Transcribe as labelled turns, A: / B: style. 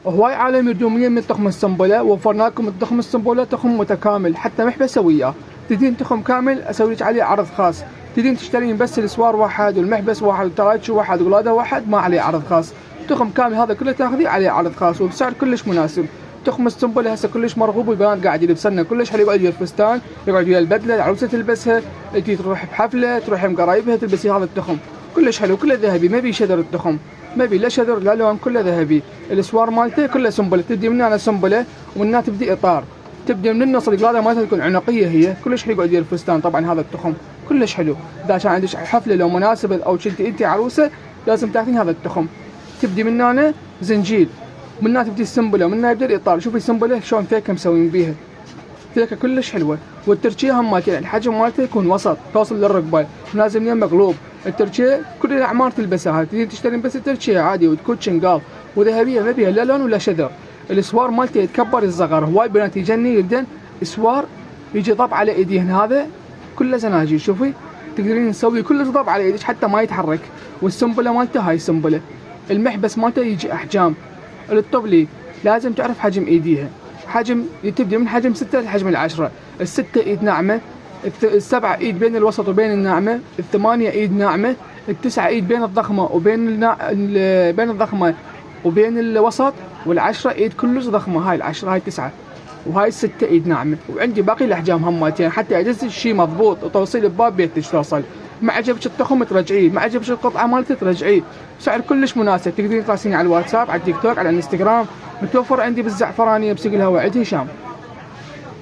A: هواي عالم يردون من تخم السنبله، وفرنا لكم التخم السنبله تخم متكامل حتى محبسه وياه. تدين تخم كامل اسوي لك عليه عرض خاص، تدين تشترين بس الاسوار واحد والمحبس واحد والتراجي واحد وقلاده واحد ما عليه عرض خاص. تخم كامل هذا كله تاخذيه عليه عرض خاص وبسعر كلش مناسب. تخم السنبله هسه كلش مرغوب والبنات قاعد يلبسنه كلش حلو، يقعد ويا الفستان، يقعد ويا البدله العروسه تلبسها، تجي تروح بحفله تروح يم قرايبها تلبسي هذا التخم كلش حلو كله ذهبي ما بي شذر التخم، ما بي لا شذر لا لون كله ذهبي. الاسوار مالته كله سنبله، تبدي من هنا سنبله ومن هنا تبدي اطار، تبدي من النص القلاده مالتها تكون عنقيه هي كلش حلو يقعد ويا الفستان. طبعا هذا التخم كلش حلو، اذا كان عندك حفله لو مناسبه او كنتي انت عروسه لازم تاخذين هذا التخم. تبدي من هنا زنجيل، من هنا تبدي السنبله ومن هنا يبدا الاطار. شوفي السنبله شلون فيكه مسوين بيها، فيكه كلش حلوه. والتركيه هم مالته الحجم مالته يكون وسط توصل للركبه ونازل من مقلوب. التركيه كل الاعمار تلبسها، تجي تشترين بس التركيه عادي وتكون شنقال وذهبيه ما بيها لا لون ولا شذر. الاسوار مالته يتكبر يصغر، هواي بنات يجني يبدن اسوار يجي ضب على ايديهن، هذا كله زناجير. شوفي تقدرين تسوي كل ضب على ايدك حتى ما يتحرك. والسنبله مالته هاي السنبله المحبس مالته يجي احجام. الطبلي لازم تعرف حجم ايديها، حجم تبدي من حجم 6 لحجم 10. ال6 ايد ناعمه، ال7 ايد بين الوسط وبين الناعمه، ال8 ايد ناعمه، ال9 ايد بين الضخمه وبين بين الضخمه وبين الوسط، وال10 ايد كلش ضخمه. هاي ال10 هاي 9 وهاي ال6 ايد ناعمه. وعندي باقي الاحجام هماتين حتى ادز الشيء مضبوط وتوصيل بباب بيتك توصل. ما عجبك التخم ترجعيه، ما عجبك القطعه مالته ترجعيه، سعر كلش مناسب. تقدرين تراسليني على الواتساب على التيك توك على الانستغرام. متوفر عندي بالزعفرانيه بسوق الهواء عند هشام.